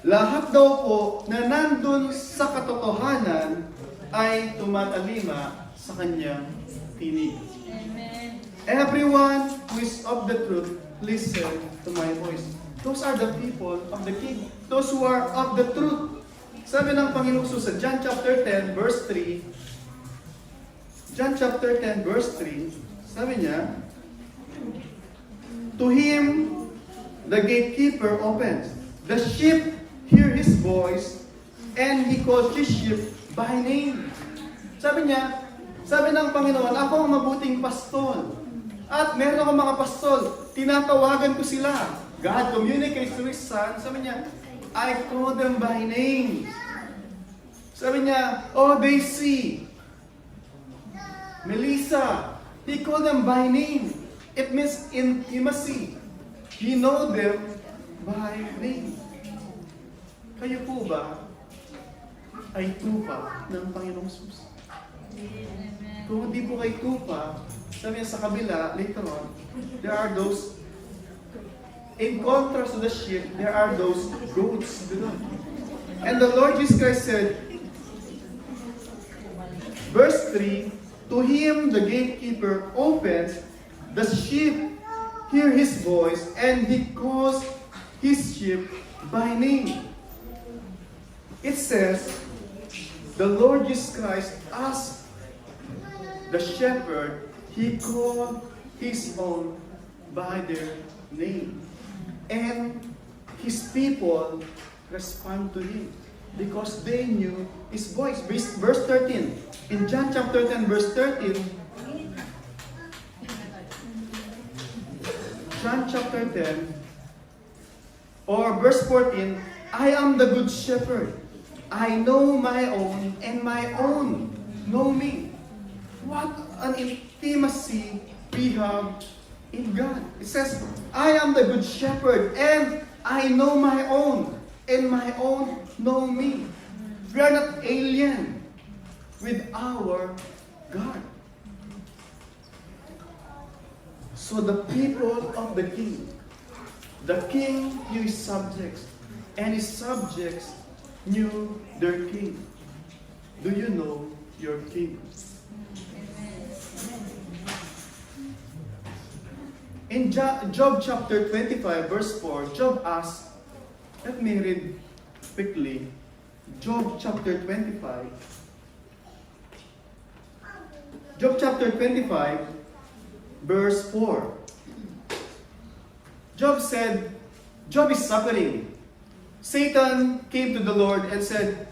Lahat daw po na nandun sa katotohanan ay tumatalima sa kanyang tinig. Amen. Everyone who is of the truth, listen to my voice. Those are the people of the king. Those who are of the truth. Sabi ng Panginoon Jesus sa John chapter 10 verse 3, John chapter 10 verse 3, sabi niya, to him the gatekeeper opens. The sheep hear his voice, and he calls his sheep by name. Sabi niya, sabi ng Panginoon, ako ang mabuting pastol. At meron akong mga pastol, tinatawagan ko sila. God communicates to His Son. Sabi niya, I call them by name. Sabi niya, oh, they see. Melissa, He called them by name. It means intimacy. He know them by name. Kayo po ba ay tupa ng Panginoong Jesus? Amen. Kung hindi po kayo tupa, sabi niya sa kabila, later on, there are those, in contrast to the sheep, there are those goats. And the Lord Jesus Christ said, verse 3, to him the gatekeeper opens, the sheep hear his voice, and he calls his sheep by name. It says, the Lord Jesus Christ asked the shepherd, he called his own by their name. And his people respond to him because they knew his voice. Verse 13. In John chapter 10, verse 13, John chapter 10, or verse 14, I am the good shepherd. I know my own, and my own know me. What an intimacy we have in God. It says, I am the good shepherd, and I know my own, and my own know me. We are not alien with our God. So the people of the king knew his subjects, and his subjects knew their king. Do you know your king? In Job chapter 25, verse 4, Job asks, let me read quickly. Job chapter 25. Job chapter 25, verse 4. Job said, Job is suffering. Satan came to the Lord and said,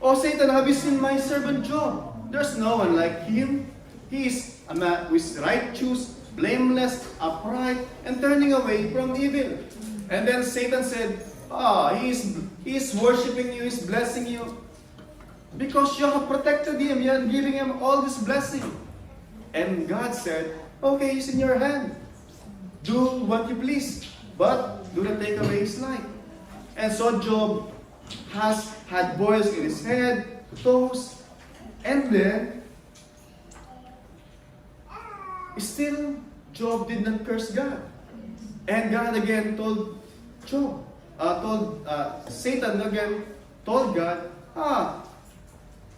"Oh Satan, have you seen my servant Job? There's no one like him. He is a man who is righteous, blameless, upright, and turning away from evil." And then Satan said, he is worshiping you, he's blessing you. Because you have protected him, you are giving him all this blessing. And God said, "Okay, he's in your hand. Do what you please, but do not take away his life." And so Job has had boils in his head, toes, and then still Job did not curse God. And God again told Satan again told God,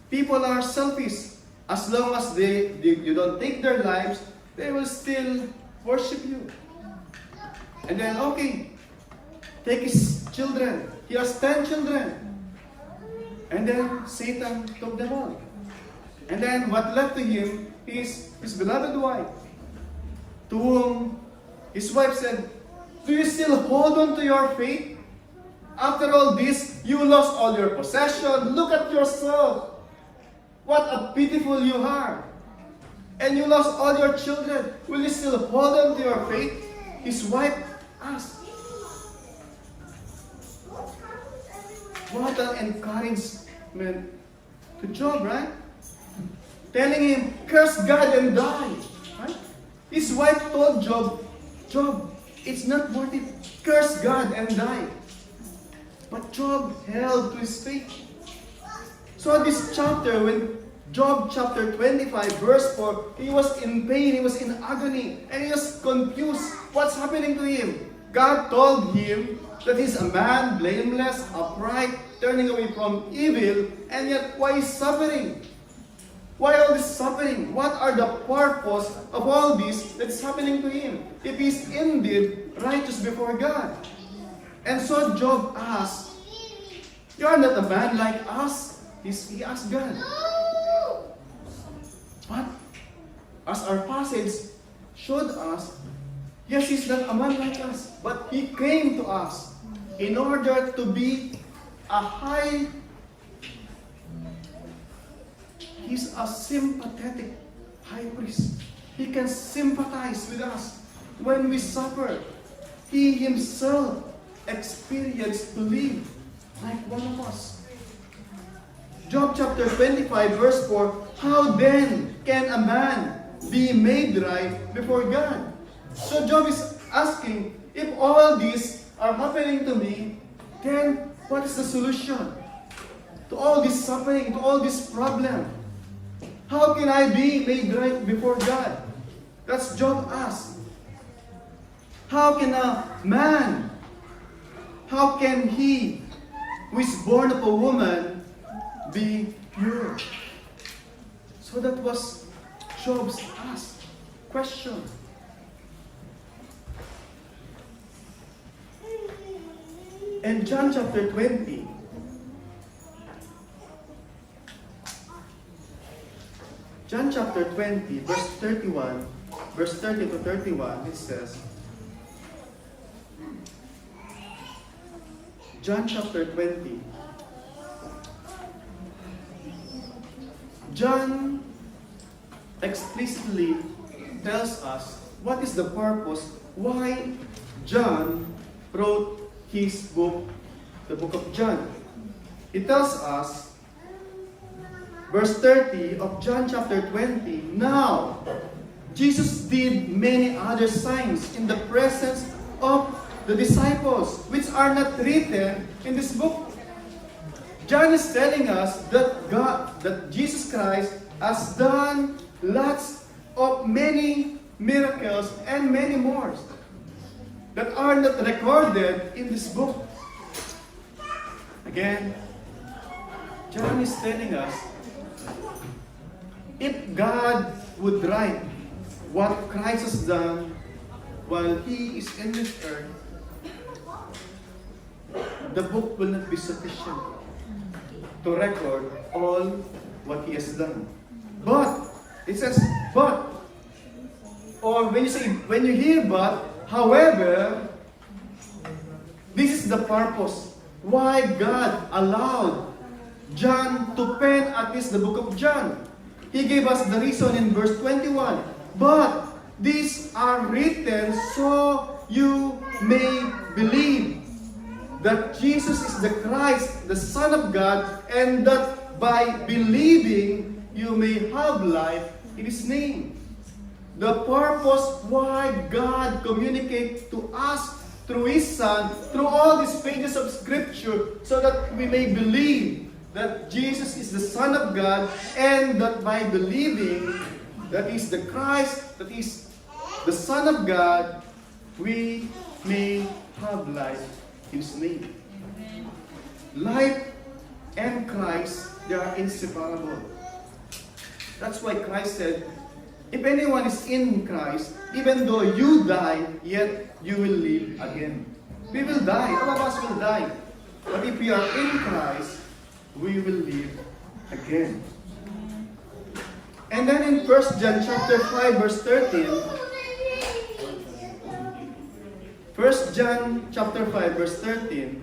people are selfish. As long as you don't take their lives, they will still worship you. And then, okay, take his children. He has 10 children. And then Satan took them all. And then what left to him is his beloved wife, to whom his wife said, "Do you still hold on to your faith? After all this, you lost all your possession. Look at yourself. What a pitiful you are. And you lost all your children. Will you still hold on to your faith?" His wife asked. What an encouragement to Job, right? Telling him, curse God and die. Right? His wife told Job, "Job, it's not worth it. Curse God and die." But Job held to his faith. So this chapter, when Job chapter 25 verse 4, he was in pain, he was in agony, and he was confused. What's happening to him? God told him that he's a man, blameless, upright, turning away from evil, and yet why is suffering? Why all this suffering? What are the purpose of all this that's happening to him? If he's indeed righteous before God. And so Job asked, "You are not a man like us?" He asked God. But as our passage showed us, yes, he's not a man like us, but he came to us in order to be he's a sympathetic high priest. He can sympathize with us when we suffer. He himself experienced to live like one of us. Job chapter 25 verse 4, "How then can a man be made right before God?" So Job is asking, if all these are happening to me, then what is the solution to all this suffering, to all this problem? How can I be made right before God? That's Job asked. How can a man, how can he who is born of a woman be pure? So that was Job's asked question. And John chapter 20, verse 31, verse 30 to 31, it says, John chapter 20. John explicitly tells us what is the purpose, why John wrote his book, the book of John. It tells us, verse 30 of John chapter 20, "Now Jesus did many other signs in the presence of the disciples, which are not written in this book." John is telling us that Jesus Christ has done lots of many miracles and many more that are not recorded in this book. Again, John is telling us, if God would write what Christ has done while He is in this earth, the book will not be sufficient to record all what He has done. But, it says, but, or when you hear but, however, this is the purpose why God allowed John to pen at least the book of John. He gave us the reason in verse 21. But these are written so you may believe that Jesus is the Christ, the Son of God, and that by believing you may have life in His name. The purpose why God communicates to us through His Son, through all these pages of Scripture, so that we may believe that Jesus is the Son of God, and that by believing that He is the Christ, that He is the Son of God, we may have life in His name. Amen. Life and Christ, they are inseparable. That's why Christ said, if anyone is in Christ, even though you die, yet you will live again. We will die. All of us will die. But if we are in Christ, we will live again. And then in 1 John chapter 5, verse 13, 1 John chapter 5, verse 13,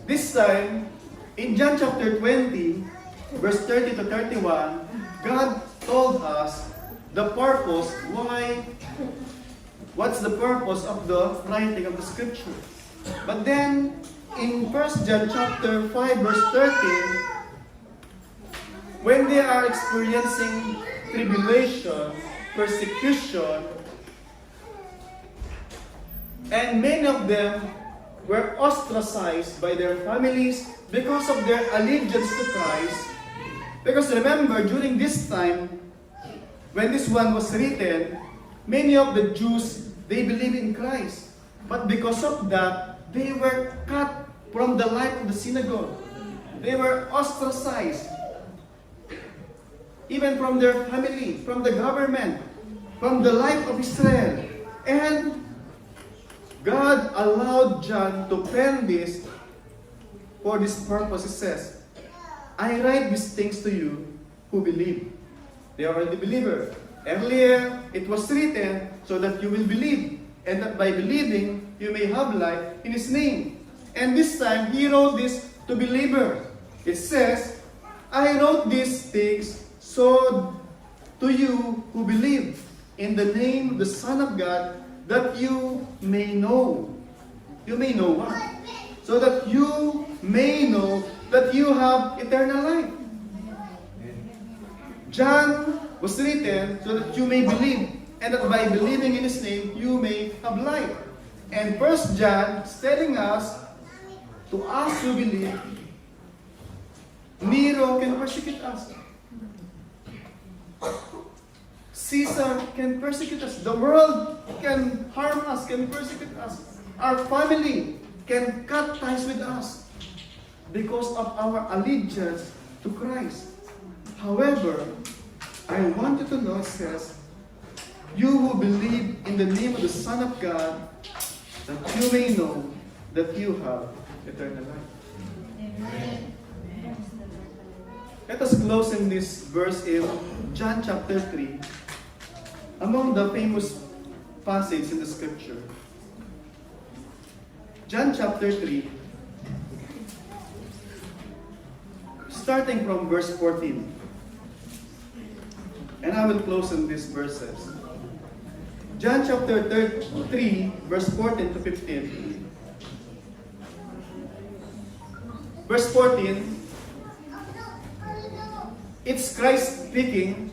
this time, in John chapter 20, verse 30 to 31, God told us the purpose what's the purpose of the writing of the Scripture. But then, in 1 John chapter 5, verse 13, when they are experiencing tribulation, persecution, and many of them were ostracized by their families because of their allegiance to Christ. Because remember, during this time, when this one was written, many of the Jews, they believe in Christ. But because of that, they were cut from the life of the synagogue. They were ostracized. Even from their family, from the government, from the life of Israel. And God allowed John to pen this for this purpose. He says, I write these things to you who believe. They are already believer. Earlier, it was written so that you will believe, and that by believing, you may have life in His name. And this time, He wrote this to believers. It says, I wrote these things so to you who believe in the name of the Son of God, that you may know. You may know what? So that you may know that you have eternal life. John was written so that you may believe, and that by believing in His name, you may have life. And 1 John is telling us, to us who believe, Nero can persecute us. Caesar can persecute us. The world can harm us, can persecute us. Our family can cut ties with us because of our allegiance to Christ. However, I want you to know, it says, you who believe in the name of the Son of God, that you may know that you have eternal life. Amen. Let us close in this verse in John chapter 3, among the famous passages in the Scripture. John chapter 3, starting from verse 14. And I will close in these verses. John chapter 3, verse 14 to 15. Verse 14, it's Christ speaking.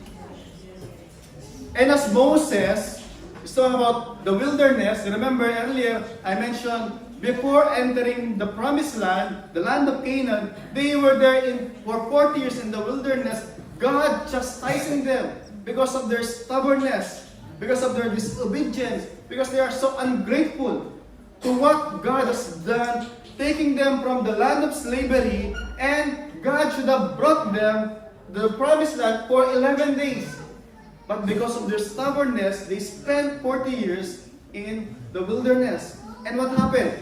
And as Moses is talking about the wilderness, remember earlier I mentioned before entering the promised land, the land of Canaan, they were there for 40 years in the wilderness, God chastising them because of their stubbornness, because of their disobedience, because they are so ungrateful to what God has done, taking them from the land of slavery, and God should have brought them to the promised land for 11 days. But because of their stubbornness, they spent 40 years in the wilderness. And what happened?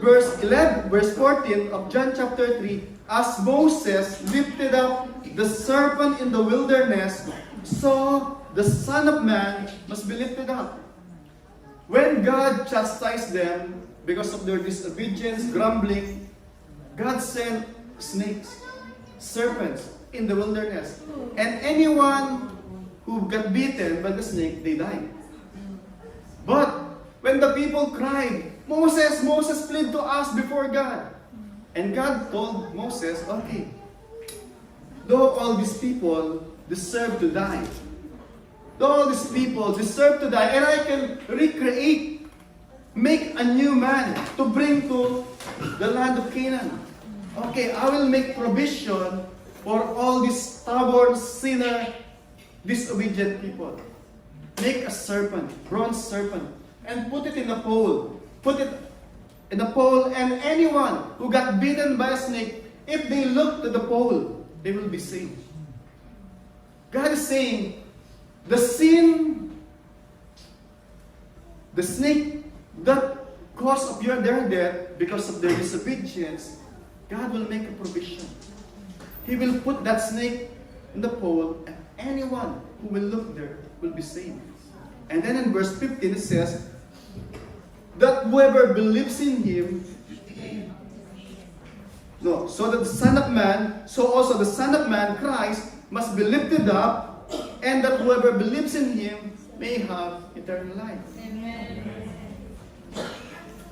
verse 14 of John chapter 3, as Moses lifted up the serpent in the wilderness, so the Son of Man must be lifted up. When God chastised them because of their disobedience, grumbling, God sent snakes, serpents in the wilderness. And anyone who got bitten by the snake, they died. But when the people cried, Moses, Moses, plead to us before God. And God told Moses, okay, though all these people deserve to die, though all these people deserve to die, and I can recreate, make a new man to bring to the land of Canaan. Okay, I will make provision for all these stubborn, sinner, disobedient people. Make a serpent, bronze serpent, and put it in a pole. Put it in a pole, and anyone who got bitten by a snake, if they look to the pole, they will be saved. God is saying, the sin, the snake that cause of their death because of their disobedience, God will make a provision. He will put that snake in the pole, and anyone who will look there will be saved. And then in verse 15 it says, that whoever believes in Him, so that the Son of Man, so also the Son of Man, Christ, must be lifted up, and that whoever believes in Him may have eternal life. Amen.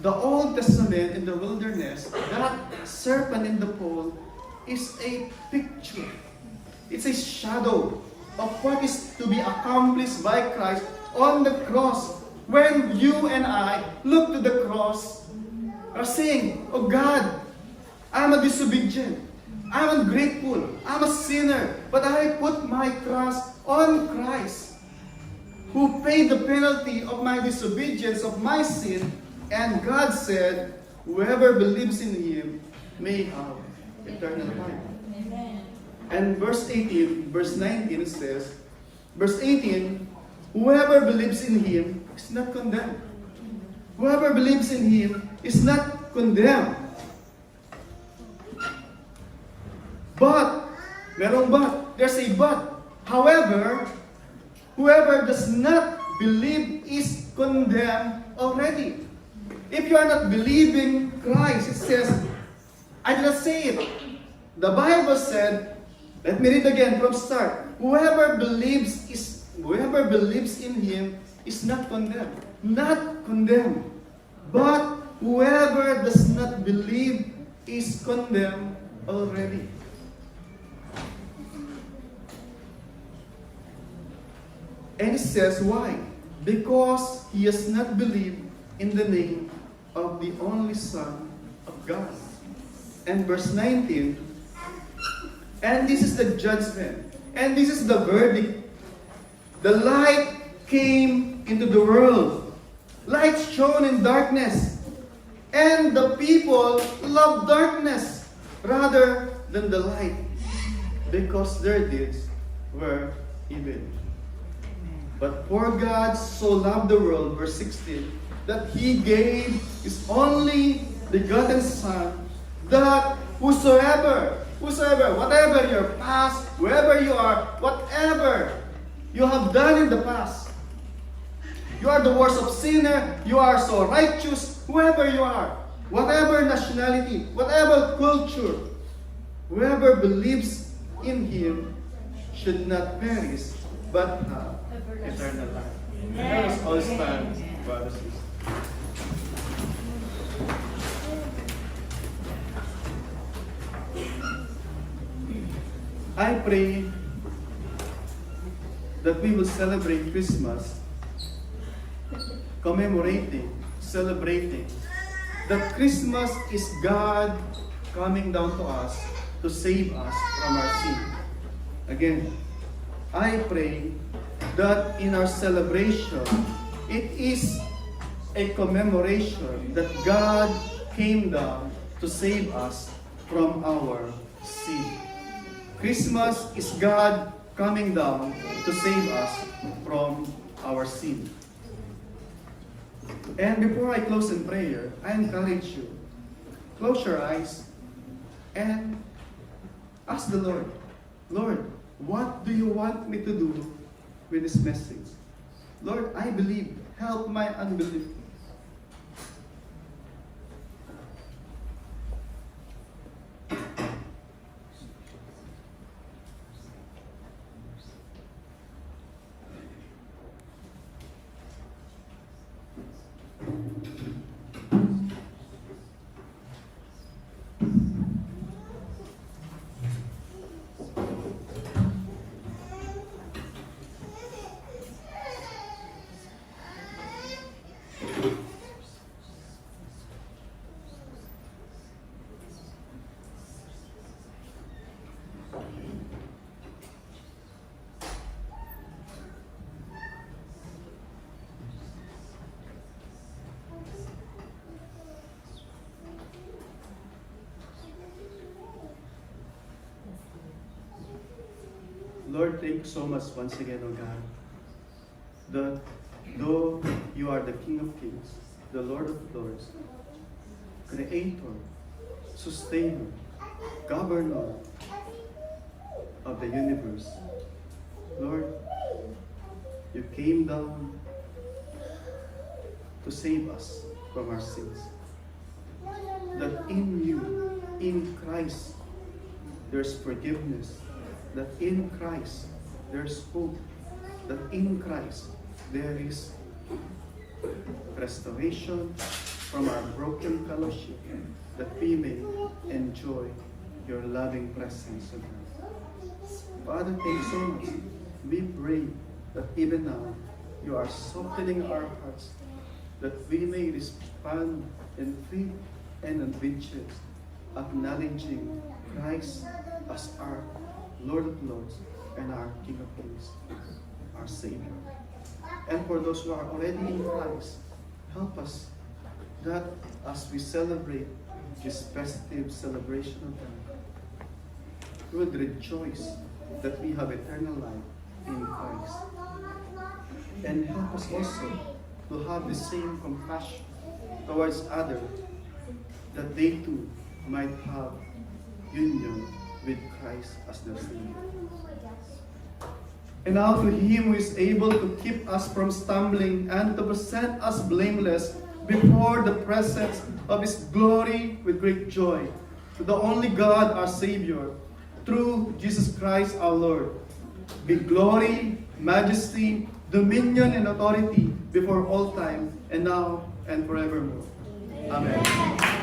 The Old Testament in the wilderness, that serpent in the pole is a picture. It's a shadow of what is to be accomplished by Christ on the cross. When you and I look to the cross, are saying, oh God, I'm a disobedient, I'm ungrateful, I'm a sinner, but I put my trust on Christ, who paid the penalty of my disobedience, of my sin, and God said, whoever believes in Him may have eternal life. Amen. And verse 18, verse 19 it says, verse 18, whoever believes in Him is not condemned. Whoever believes in Him is not condemned. But, merong but, there's a but. However, whoever does not believe is condemned already. If you are not believing Christ, it says, I did not say it. The Bible said, let me read again from start. Whoever believes in Him is not condemned. Not condemned. But whoever does not believe is condemned already. And it says why? Because he has not believed in the name of the only Son of God. And verse 19, and this is the judgment, and this is the verdict. The light came into the world. Light shone in darkness. And the people loved darkness rather than the light, because their deeds were evil. But for God so loved the world, verse 16, that He gave His only begotten Son, that whosoever, whatever your past, wherever you are, whatever you have done in the past, you are the worst of sinner, you are so righteous, whoever you are, whatever nationality, whatever culture, whoever believes in Him should not perish, but have eternal life. Let us all stand, brothers and sisters. I pray that we will celebrate Christmas, commemorating, celebrating that Christmas is God coming down to us to save us from our sin. Again, I pray that in our celebration, it is a commemoration that God came down to save us from our sin. Christmas is God coming down to save us from our sin. And before I close in prayer, I encourage you close your eyes and ask the Lord, Lord, what do you want me to do with this message? Lord, I believe. Help my unbelief. Lord, thank you so much once again, O God. Though you are the King of Kings, the Lord of Lords, Creator, Sustainer, Governor of the universe, Lord, you came down to save us from our sins. That in you, in Christ, there's forgiveness. That in Christ, there's hope. That in Christ, there is restoration from our broken fellowship, that we may enjoy your loving presence, O God. Father, thank you so much. We pray that even now, you are softening our hearts, that we may respond in faith and obedience, acknowledging Christ as our Lord of Lords and our King of Kings, our Savior. And for those who are already in Christ, help us that as we celebrate this festive celebration of God, we would rejoice that we have eternal life in Christ. And help us also to have the same compassion towards others, that they too might have union with Christ as their Savior. And now to Him who is able to keep us from stumbling and to present us blameless before the presence of His glory with great joy, to the only God our Savior, through Jesus Christ our Lord, be glory, majesty, dominion, and authority before all time, and now and forevermore. Amen.